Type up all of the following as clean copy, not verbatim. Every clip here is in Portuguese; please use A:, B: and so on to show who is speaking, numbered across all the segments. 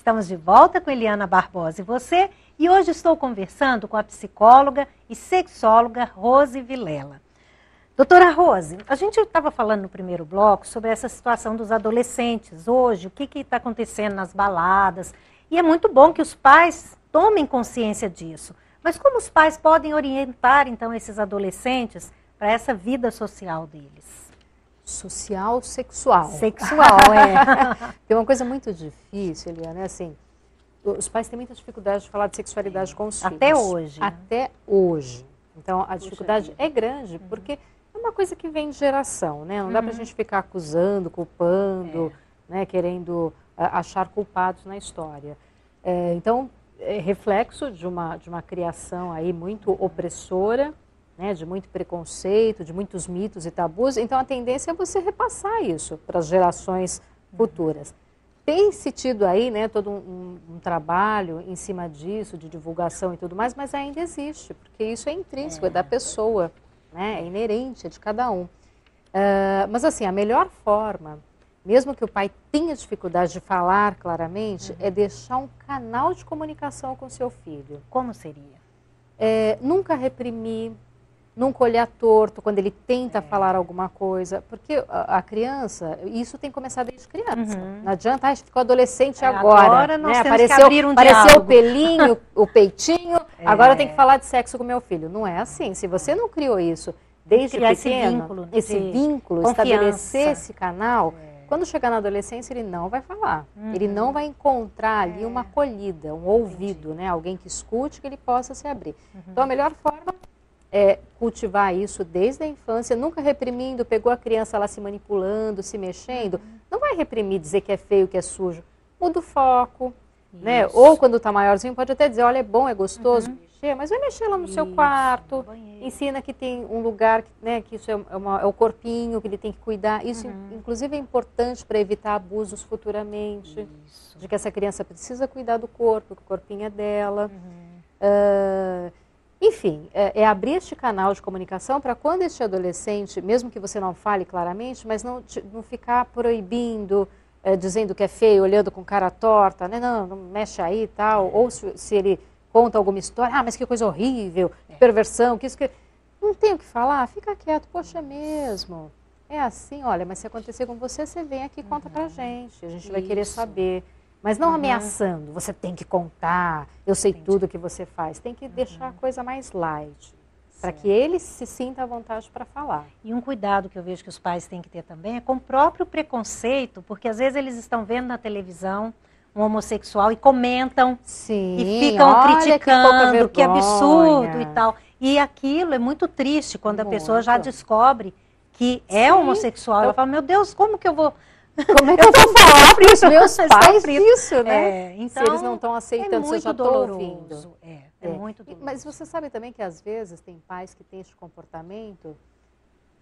A: Estamos de volta com Eliana Barbosa e você, e hoje estou conversando com a psicóloga e sexóloga Rose Vilela. Doutora Rose, a gente estava falando no primeiro bloco sobre essa situação dos adolescentes hoje, o que está acontecendo nas baladas, e é muito bom que os pais tomem consciência disso. Mas como os pais podem orientar, então, esses adolescentes para essa vida social deles?
B: Social, sexual.
A: Sexual, é.
B: Tem uma coisa muito difícil, Eliana, né? Assim, os pais têm muita dificuldade de falar de sexualidade com os filhos.
A: Até hoje.
B: Até hoje. Então, a dificuldade é grande, porque é uma coisa que vem de geração, né? Não dá pra gente ficar acusando, culpando, né? Querendo achar culpados na história. Então, é reflexo de uma criação aí muito opressora, né, de muito preconceito, de muitos mitos e tabus. Então, a tendência é você repassar isso para as gerações futuras. Tem-se tido aí, né, todo um trabalho em cima disso, de divulgação e tudo mais, mas ainda existe, porque isso é intrínseco, é da pessoa, né, é inerente, é de cada um. Mas, assim, a melhor forma, mesmo que o pai tenha dificuldade de falar claramente, é deixar um canal de comunicação com o seu filho.
A: Como seria?
B: Nunca reprimir, nunca olhar torto quando ele tenta falar alguma coisa, porque a criança, isso tem que começar desde criança. Não adianta, ficou adolescente agora
A: nós
B: né?
A: temos que abrir um
B: apareceu
A: diálogo.
B: o pelinho, o peitinho, agora eu tenho que falar de sexo com meu filho. Não é assim, se você não criou isso desde pequeno, esse vínculo, estabelecer esse canal, quando chegar na adolescência ele não vai falar, ele não vai encontrar ali uma acolhida, um ouvido, né? Alguém que escute, que ele possa se abrir. Então a melhor forma é cultivar isso desde a infância, nunca reprimindo, pegou a criança lá se manipulando, se mexendo, não vai reprimir, dizer que é feio, que é sujo, muda o foco, né? Ou quando está maiorzinho pode até dizer, olha, é bom, é gostoso mexer, mas vai mexer lá no seu quarto, ensina que tem um lugar, né, que isso é o corpinho, que ele tem que cuidar, isso inclusive é importante para evitar abusos futuramente, de que essa criança precisa cuidar do corpo, que o corpinho é dela. Enfim, é abrir este canal de comunicação para quando este adolescente, mesmo que você não fale claramente, mas não ficar proibindo, dizendo que é feio, olhando com cara torta, né? Não mexe aí e tal. Ou se ele conta alguma história, mas que coisa horrível, que perversão, que isso que... Não tem o que falar, fica quieto, poxa, é mesmo. É assim, olha, mas se acontecer com você, você vem aqui e conta pra gente, a gente vai querer saber. Mas não ameaçando, você tem que contar, eu sei tudo que você faz. Tem que deixar a coisa mais light, para que ele se sinta à vontade para falar.
A: E um cuidado que eu vejo que os pais têm que ter também é com o próprio preconceito, porque às vezes eles estão vendo na televisão um homossexual e comentam, e ficam criticando, que absurdo e tal. E aquilo é muito triste quando a pessoa já descobre que é homossexual. Ela fala, meu Deus, como que eu vou...
B: Como é que eu vou falar para os meus pais isso, né?
A: Então,
B: se eles não estão aceitando, você já está ouvindo.
A: É muito doloroso.
B: Mas você sabe também que às vezes tem pais que têm esse comportamento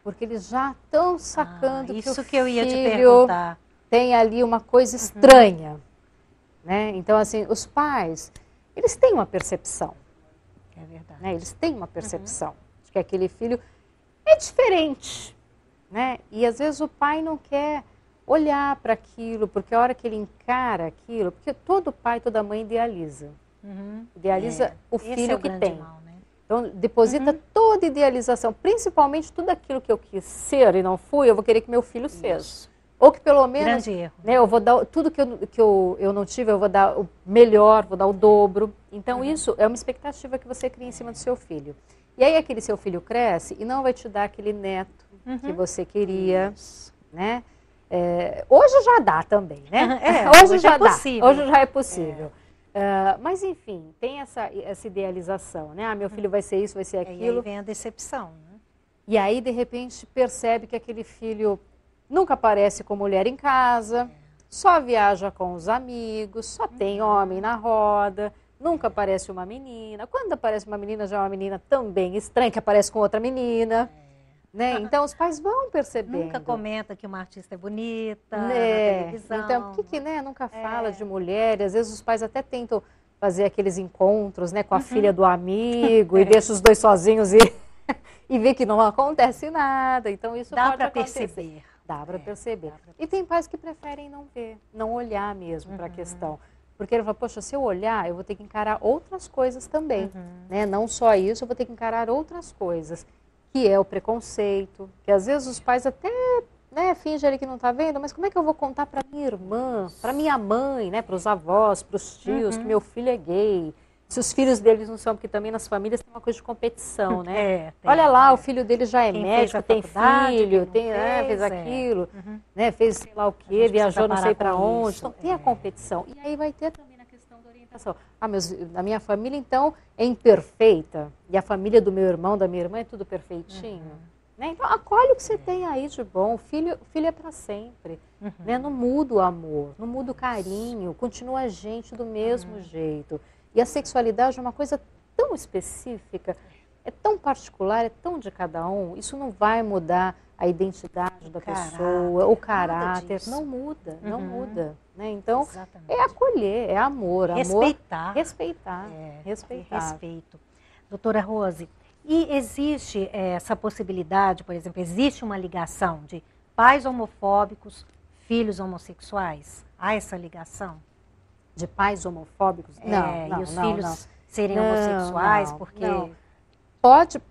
B: porque eles já estão sacando
A: isso
B: que o
A: eu ia te
B: filho
A: perguntar.
B: Tem ali uma coisa estranha. Né? Então, assim, os pais, eles têm uma percepção.
A: É verdade.
B: Né? Eles têm uma percepção de que aquele filho é diferente. Né? E às vezes o pai não quer olhar para aquilo, porque a hora que ele encara aquilo, porque todo pai, toda mãe idealiza. Idealiza o filho que tem.
A: Mal, né?
B: Então, deposita toda idealização, principalmente tudo aquilo que eu quis ser e não fui, eu vou querer que meu filho seja. Ou que pelo menos, né, eu vou dar tudo que eu não tive, eu vou dar o melhor, vou dar o dobro. Então, isso é uma expectativa que você cria em cima do seu filho. E aí, aquele seu filho cresce e não vai te dar aquele neto que você queria, né? Hoje já dá também, né? Hoje já dá. Hoje já é possível. Mas, enfim, tem essa idealização, né? Meu filho vai ser isso, vai ser aquilo.
A: E aí vem a decepção, né?
B: E aí, de repente, percebe que aquele filho nunca aparece com mulher em casa, só viaja com os amigos, só tem homem na roda, nunca aparece uma menina. Quando aparece uma menina, já é uma menina também estranha, que aparece com outra menina. Né? Então, os pais vão percebendo.
A: Nunca comenta que uma artista é bonita na televisão.
B: Então, por que né, nunca fala de mulher? Às vezes os pais até tentam fazer aqueles encontros, né, com a filha do amigo e deixa os dois sozinhos e vê que não acontece nada. Então, isso
A: dá
B: pode
A: acontecer.
B: Dá para perceber. E tem pais que preferem não ver, não olhar mesmo para a questão. Porque ele fala, poxa, se eu olhar, eu vou ter que encarar outras coisas também. Né? Não só isso, eu vou ter que encarar outras coisas. Que é o preconceito, que às vezes os pais até fingem ali que não está vendo, mas como é que eu vou contar para minha irmã, para minha mãe, né, para os avós, para os tios, que meu filho é gay? Se os filhos deles não são, porque também nas famílias tem uma coisa de competição, né? Olha lá, o filho dele já é médico, tem filho, fez aquilo, né? Fez sei lá o quê, viajou não sei para onde. Então tem a competição. E aí vai ter também na questão da orientação. A minha família, então, é imperfeita. E a família do meu irmão, da minha irmã, é tudo perfeitinho. Né? Então acolhe o que você tem aí de bom. O filho é para sempre. Né? Não muda o amor, não muda o carinho, continua a gente do mesmo jeito. E a sexualidade é uma coisa tão específica, é tão particular, é tão de cada um. Isso não vai mudar a identidade da pessoa, o caráter. Não muda, não muda. Né? Então, é acolher, é amor.
A: Respeitar.
B: Respeitar.
A: Respeito. Doutora Rose, e existe essa possibilidade, por exemplo, existe uma ligação de pais homofóbicos, filhos homossexuais? Há essa ligação?
B: De pais homofóbicos? Não,
A: e os filhos serem homossexuais, porque...
B: Não.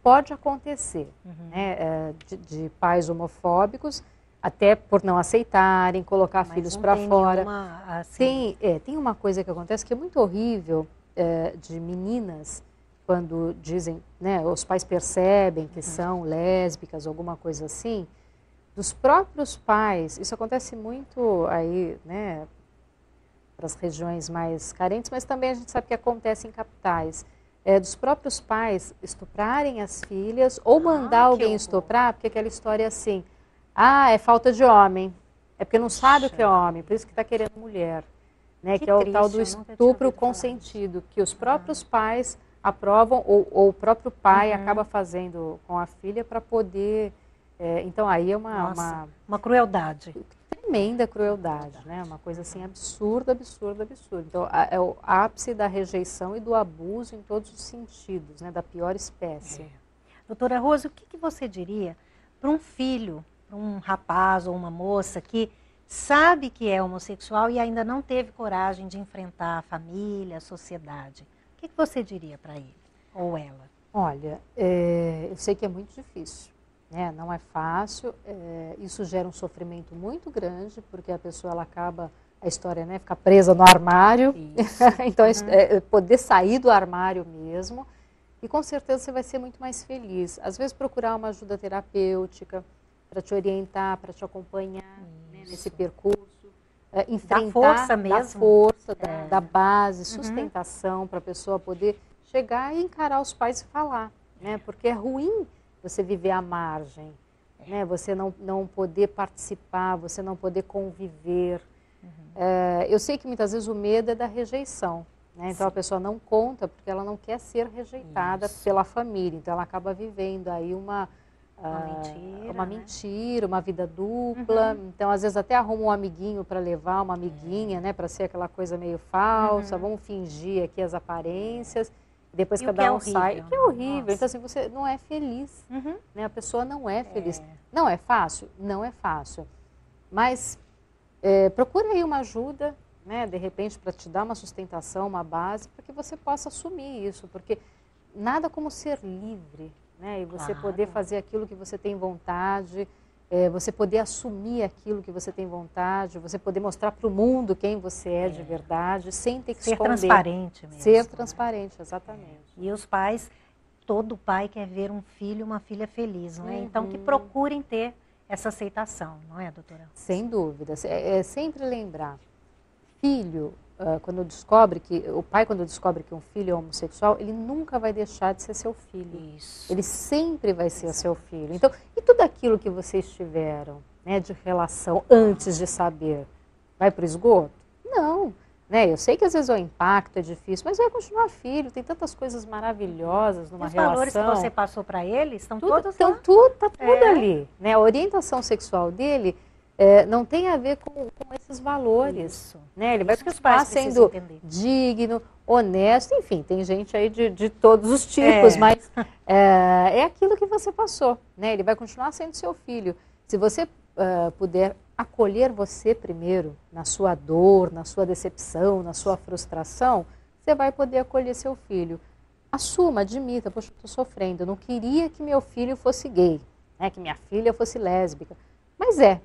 B: Pode acontecer, né, de pais homofóbicos, até por não aceitarem, colocar filhos para fora.
A: Assim...
B: Tem uma coisa que acontece que é muito horrível, de meninas, quando dizem, né, os pais percebem que são lésbicas, alguma coisa assim, dos próprios pais, isso acontece muito aí, né, para as regiões mais carentes, mas também a gente sabe que acontece em capitais, dos próprios pais estuprarem as filhas ou mandar alguém estuprar, porque aquela história é assim, é falta de homem, é porque não sabe o que é homem, por isso que está querendo mulher, né, que é o tal do estupro consentido, que os próprios pais aprovam ou o próprio pai acaba fazendo com a filha para poder... então aí é uma
A: crueldade.
B: Tremenda crueldade, né? Uma coisa assim absurda. Então é o ápice da rejeição e do abuso em todos os sentidos, né? Da pior espécie.
A: Doutora Rose, o que você diria para um filho, para um rapaz ou uma moça que sabe que é homossexual e ainda não teve coragem de enfrentar a família, a sociedade? O que você diria para ele ou ela?
B: Olha, eu sei que é muito difícil. Não é fácil, isso gera um sofrimento muito grande, porque a pessoa ela acaba, a história fica presa no armário, então poder sair do armário mesmo, e com certeza você vai ser muito mais feliz. Às vezes procurar uma ajuda terapêutica para te orientar, para te acompanhar nesse percurso, enfrentar,
A: da força mesmo,
B: da força, da base, sustentação, para a pessoa poder chegar e encarar os pais e falar, né? Porque é ruim você viver à margem, né? Você não poder participar, você não poder conviver. Eu sei que muitas vezes o medo é da rejeição, né? Então a pessoa não conta porque ela não quer ser rejeitada pela família, então ela acaba vivendo aí uma mentira, uma vida dupla. Então às vezes até arruma um amiguinho para levar, uma amiguinha, né? Para ser aquela coisa meio falsa, vamos fingir aqui as aparências. Depois cada um sai, que é horrível. Nossa. Então assim, você não é feliz, né? A pessoa não é feliz. Não é fácil? Não é fácil. Mas procure aí uma ajuda, né? De repente para te dar uma sustentação, uma base, para que você possa assumir isso, porque nada como ser livre, né? E você poder fazer aquilo que você tem vontade, você poder assumir aquilo que você tem vontade, você poder mostrar para o mundo quem você é de verdade, sem ter que esconder.
A: Ser transparente mesmo.
B: Ser transparente, exatamente.
A: E os pais, todo pai quer ver um filho, uma filha feliz, não é? Então que procurem ter essa aceitação, não é, doutora?
B: Sem dúvida. É sempre lembrar, filho, quando descobre o pai quando descobre que um filho é homossexual, ele nunca vai deixar de ser seu filho.
A: Isso.
B: Ele sempre vai ser seu filho. Então, e tudo aquilo que vocês tiveram, né, de relação antes de saber, vai para o esgoto? Não. Né? Eu sei que às vezes o impacto é difícil, mas vai continuar filho. Tem tantas coisas maravilhosas numa relação.
A: Os valores que você passou para ele estão todos lá?
B: Está tudo ali. Né? A orientação sexual dele não tem a ver com esses valores. Né? Ele vai continuar sendo digno, honesto, enfim, tem gente aí de todos os tipos, mas é aquilo que você passou. Né? Ele vai continuar sendo seu filho. Se você puder acolher você primeiro, na sua dor, na sua decepção, na sua frustração, você vai poder acolher seu filho. Assuma, admita, poxa, eu estou sofrendo, eu não queria que meu filho fosse gay, né, que minha filha fosse lésbica, mas é.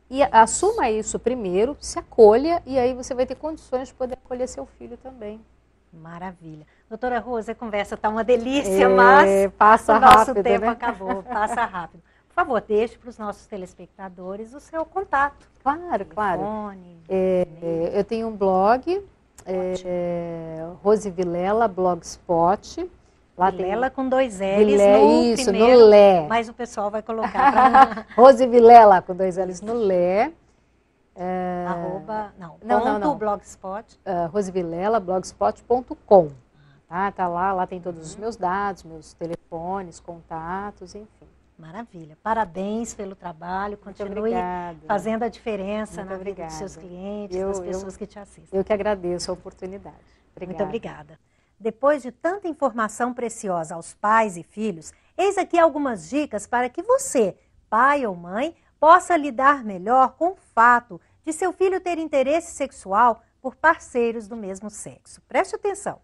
B: E assuma isso primeiro, se acolha, e aí você vai ter condições de poder acolher seu filho também.
A: Maravilha. Doutora Rose, a conversa está uma delícia, mas
B: passa
A: o nosso
B: rápido,
A: tempo
B: né?
A: acabou, passa rápido. Por favor, deixe para os nossos telespectadores o seu contato.
B: Claro, claro.
A: Telefone,
B: eu tenho um blog, Rose Vilela, Blogspot.
A: Lá Vilela com 2 L's no primeiro,
B: no Lé.
A: Mas o pessoal vai colocar para...
B: Rose Vilela com 2 L's no Lé.
A: Blogspot.
B: Rose Vilela, blogspot.com. Tá lá tem todos os meus dados, meus telefones, contatos, enfim.
A: Maravilha. Parabéns pelo trabalho. Continue fazendo a diferença na vida dos seus clientes, das pessoas que te assistem.
B: Eu que agradeço a oportunidade. Obrigada.
A: Muito obrigada. Depois de tanta informação preciosa aos pais e filhos, eis aqui algumas dicas para que você, pai ou mãe, possa lidar melhor com o fato de seu filho ter interesse sexual por parceiros do mesmo sexo. Preste atenção.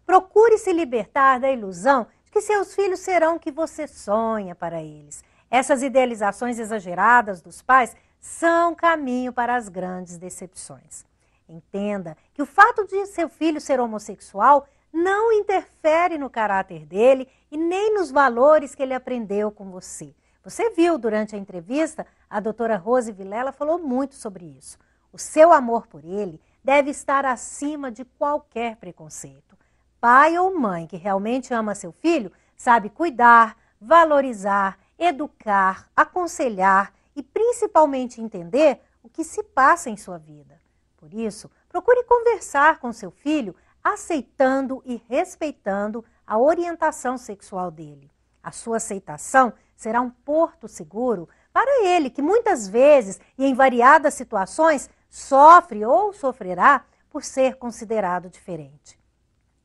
A: Procure se libertar da ilusão de que seus filhos serão o que você sonha para eles. Essas idealizações exageradas dos pais são caminho para as grandes decepções. Entenda que o fato de seu filho ser homossexual não interfere no caráter dele e nem nos valores que ele aprendeu com você. Você viu durante a entrevista, a doutora Rose Vilela falou muito sobre isso. O seu amor por ele deve estar acima de qualquer preconceito. Pai ou mãe que realmente ama seu filho sabe cuidar, valorizar, educar, aconselhar e principalmente entender o que se passa em sua vida. Por isso, procure conversar com seu filho, aceitando e respeitando a orientação sexual dele. A sua aceitação será um porto seguro para ele, que muitas vezes e em variadas situações sofre ou sofrerá por ser considerado diferente.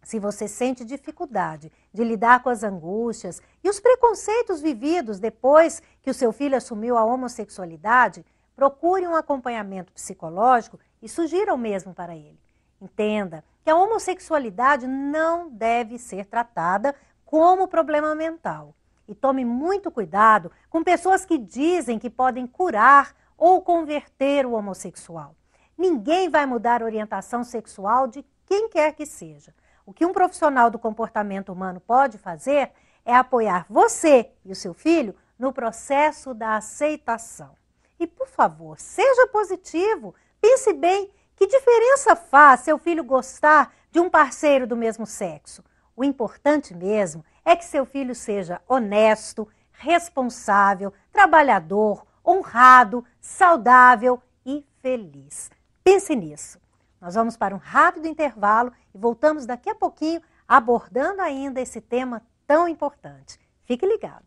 A: Se você sente dificuldade de lidar com as angústias e os preconceitos vividos depois que o seu filho assumiu a homossexualidade, procure um acompanhamento psicológico e sugira o mesmo para ele. Entenda que a homossexualidade não deve ser tratada como problema mental. E tome muito cuidado com pessoas que dizem que podem curar ou converter o homossexual. Ninguém vai mudar a orientação sexual de quem quer que seja. O que um profissional do comportamento humano pode fazer é apoiar você e o seu filho no processo da aceitação. E, por favor, seja positivo. Pense bem, que diferença faz seu filho gostar de um parceiro do mesmo sexo? O importante mesmo é que seu filho seja honesto, responsável, trabalhador, honrado, saudável e feliz. Pense nisso. Nós vamos para um rápido intervalo e voltamos daqui a pouquinho abordando ainda esse tema tão importante. Fique ligado.